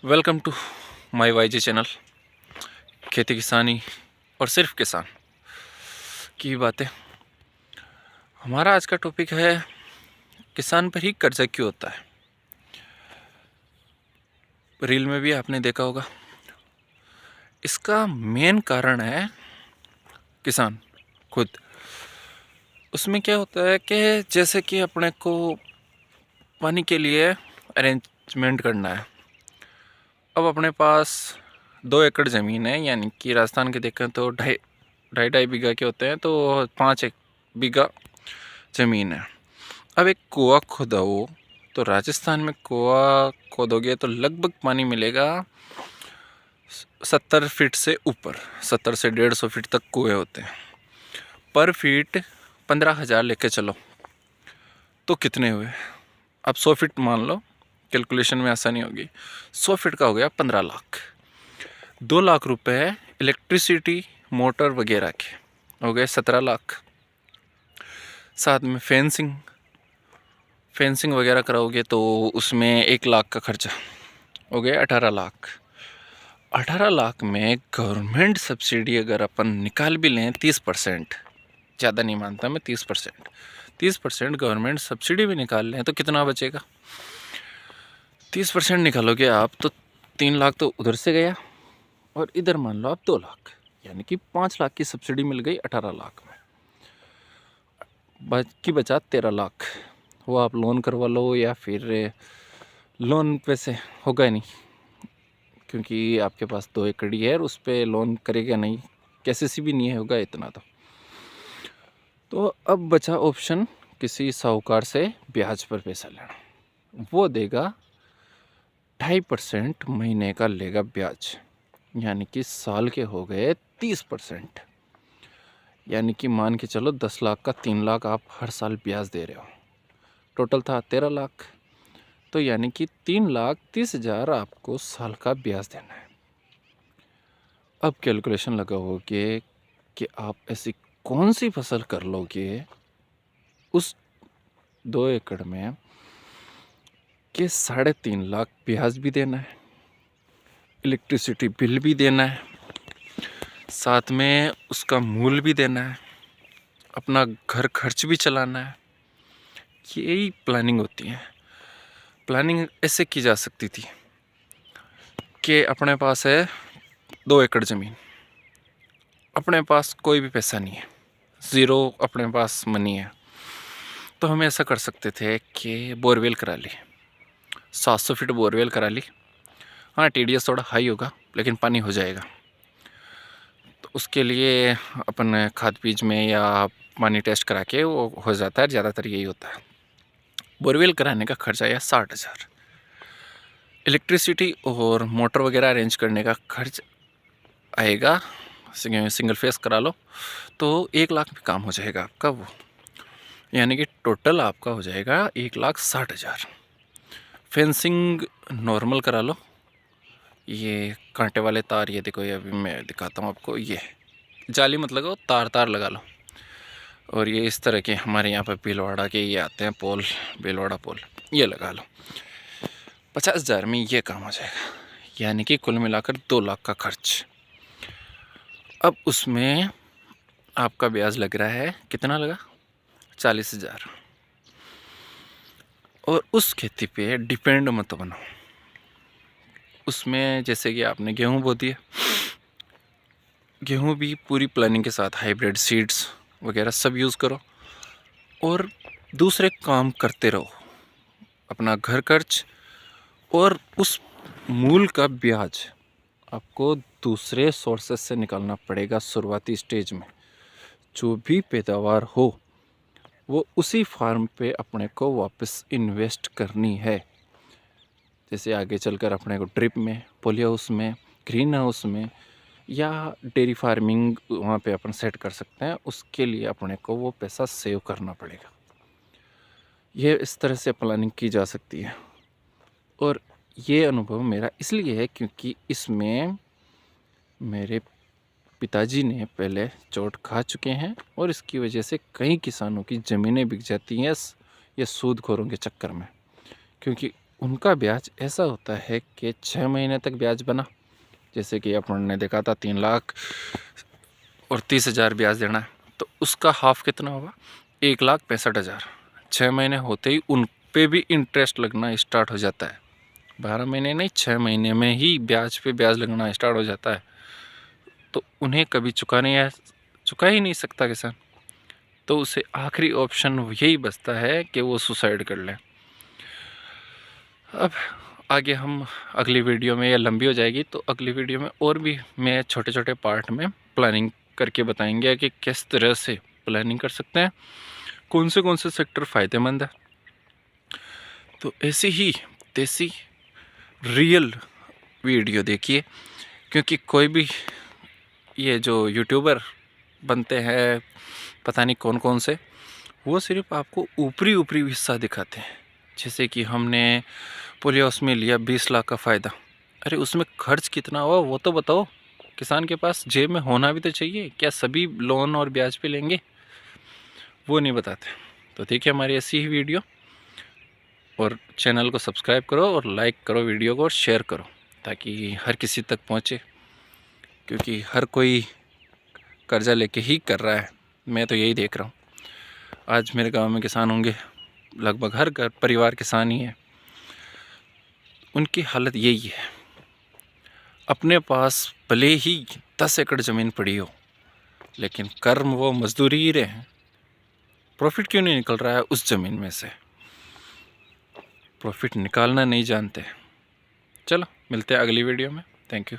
Welcome to my YG channel. खेती किसानी और सिर्फ किसान की बातें। हमारा आज का टॉपिक है किसान पर ही कर्जा क्यों होता है। रील में भी आपने देखा होगा। इसका मेन कारण है किसान खुद। उसमें क्या होता है कि जैसे कि अपने को पानी के लिए अरेंजमेंट करना है। अब अपने पास 2 एकड़ ज़मीन है, यानी कि राजस्थान के देखें तो ढाई बीघा के होते हैं, तो 5 बीघा ज़मीन है। अब एक कुआं खोदो तो राजस्थान में कुआं खोदोगे तो लगभग पानी मिलेगा 70 फीट से ऊपर। 70 से 150 फीट तक कुएं होते हैं। पर फीट 15,000 लेके चलो तो कितने हुए। अब 100 फीट मान लो, कैलकुलेशन में आसानी होगी। 100 फीट का हो गया 15 लाख। 2 लाख रुपए इलेक्ट्रिसिटी मोटर वगैरह के हो गए 17 लाख। साथ में फेंसिंग वगैरह कराओगे तो उसमें 1 लाख का खर्चा हो गया 18 लाख। 18 लाख में गवर्नमेंट सब्सिडी अगर अपन निकाल भी लें 30%, ज़्यादा नहीं मानता मैं, 30% गवर्नमेंट सब्सिडी भी निकाल लें तो कितना बचेगा। 30% निकालोगे आप तो 3 लाख तो उधर से गया, और इधर मान लो आप 2 लाख, यानी कि 5 लाख की सब्सिडी मिल गई 18 लाख में। बाकी बचा 13 लाख। वो आप लोन करवा लो या फिर लोन पे से होगा ही नहीं, क्योंकि आपके पास 2 एकड़ ही है और उस पर लोन करेगा नहीं, कैसे भी नहीं होगा इतना। तो अब बचा ऑप्शन किसी साहूकार से ब्याज पर पैसा लेना। वो देगा 2.5% महीने का लेगा ब्याज, यानी कि साल के हो गए 30%। यानी कि मान के चलो 10 लाख का 3 लाख आप हर साल ब्याज दे रहे हो। टोटल था 13 लाख, तो यानी कि 3,30,000 आपको साल का ब्याज देना है। अब कैलकुलेशन लगाओगे कि आप ऐसी कौन सी फसल कर लोगे उस 2 एकड़ में कि 3.5 लाख ब्याज भी देना है, इलेक्ट्रिसिटी बिल भी देना है, साथ में उसका मूल भी देना है, अपना घर खर्च भी चलाना है। यही प्लानिंग होती है। प्लानिंग ऐसे की जा सकती थी कि अपने पास है 2 एकड़ ज़मीन, अपने पास कोई भी पैसा नहीं है, ज़ीरो अपने पास मनी है, तो हम ऐसा कर सकते थे कि बोरवेल करा ली, 700 फीट बोरवेल करा ली। हाँ, TDS थोड़ा हाई होगा लेकिन पानी हो जाएगा। तो उसके लिए अपन खाद बीज में या पानी टेस्ट करा के वो हो जाता है, ज़्यादातर यही होता है। बोरवेल कराने का खर्चा आया 60,000। इलेक्ट्रिसिटी और मोटर वगैरह अरेंज करने का खर्च आएगा, सिंगल फेस करा लो तो 1 लाख में काम हो जाएगा आपका वो, यानी कि टोटल आपका हो जाएगा 1,60,000। फेंसिंग नॉर्मल करा लो, ये कांटे वाले तार, ये देखो, ये अभी मैं दिखाता हूँ आपको, ये जाली मत लगाओ, तार लगा लो। और ये इस तरह के हमारे यहाँ पर भीलवाड़ा के ये आते हैं पोल, भीलवाड़ा पोल, ये लगा लो। 50,000 में ये काम हो जाएगा, यानी कि कुल मिलाकर 2 लाख का खर्च। अब उसमें आपका ब्याज लग रहा है, कितना लगा, 40,000। और उस खेती पे डिपेंड मत बनो। उसमें जैसे कि आपने गेहूँ बो दिया, गेहूँ भी पूरी प्लानिंग के साथ हाइब्रिड सीड्स वगैरह सब यूज़ करो और दूसरे काम करते रहो, अपना घर खर्च और उस मूल का ब्याज आपको दूसरे सोर्सेस से निकालना पड़ेगा। शुरुआती स्टेज में जो भी पैदावार हो वो उसी फार्म पे अपने को वापस इन्वेस्ट करनी है। जैसे आगे चलकर अपने को ड्रिप में, पॉली हाउस में, ग्रीन हाउस में या डेयरी फार्मिंग वहाँ पे अपन सेट कर सकते हैं। उसके लिए अपने को वो पैसा सेव करना पड़ेगा। ये इस तरह से प्लानिंग की जा सकती है। और ये अनुभव मेरा इसलिए है क्योंकि इसमें मेरे पिताजी ने पहले चोट खा चुके हैं और इसकी वजह से कई किसानों की ज़मीनें बिक जाती हैं ये सूदखोरों के चक्कर में। क्योंकि उनका ब्याज ऐसा होता है कि 6 महीने तक ब्याज बना, जैसे कि अपन ने देखा था 3 लाख और 30,000 ब्याज देना है, तो उसका हाफ कितना होगा, 1,65,000। 6 महीने होते ही उन पे भी इंटरेस्ट लगना स्टार्ट हो जाता है। 12 महीने नहीं, 6 महीने में ही ब्याज पे ब्याज लगना स्टार्ट हो जाता है। तो उन्हें कभी चुका ही नहीं सकता किसान, तो उसे आखिरी ऑप्शन यही बचता है कि वो सुसाइड कर ले। अब आगे हम अगली वीडियो में, या लंबी हो जाएगी तो अगली वीडियो में और भी मैं छोटे छोटे पार्ट में प्लानिंग करके बताएंगे कि किस तरह से प्लानिंग कर सकते हैं, कौन से सेक्टर फ़ायदेमंद है। तो ऐसी ही देसी रियल वीडियो देखिए, क्योंकि कोई भी ये जो यूट्यूबर बनते हैं पता नहीं कौन कौन से, वो सिर्फ आपको ऊपरी हिस्सा दिखाते हैं। जैसे कि हमने पोली हाउस में लिया 20 लाख का फ़ायदा, अरे उसमें खर्च कितना हुआ वो तो बताओ। किसान के पास जेब में होना भी तो चाहिए, क्या सभी लोन और ब्याज पे लेंगे, वो नहीं बताते। तो देखिए हमारी ऐसी ही वीडियो, और चैनल को सब्सक्राइब करो और लाइक करो वीडियो को और शेयर करो, ताकि हर किसी तक पहुँचे, क्योंकि हर कोई कर्जा लेके ही कर रहा है। मैं तो यही देख रहा हूँ, आज मेरे गांव में किसान होंगे, लगभग हर घर परिवार किसान ही है, उनकी हालत यही है। अपने पास भले ही 10 एकड़ ज़मीन पड़ी हो, लेकिन कर्म वो मजदूरी ही रहे हैं। प्रॉफिट क्यों नहीं निकल रहा है उस ज़मीन में से, प्रॉफिट निकालना नहीं जानते। चलो मिलते हैं अगली वीडियो में, थैंक यू।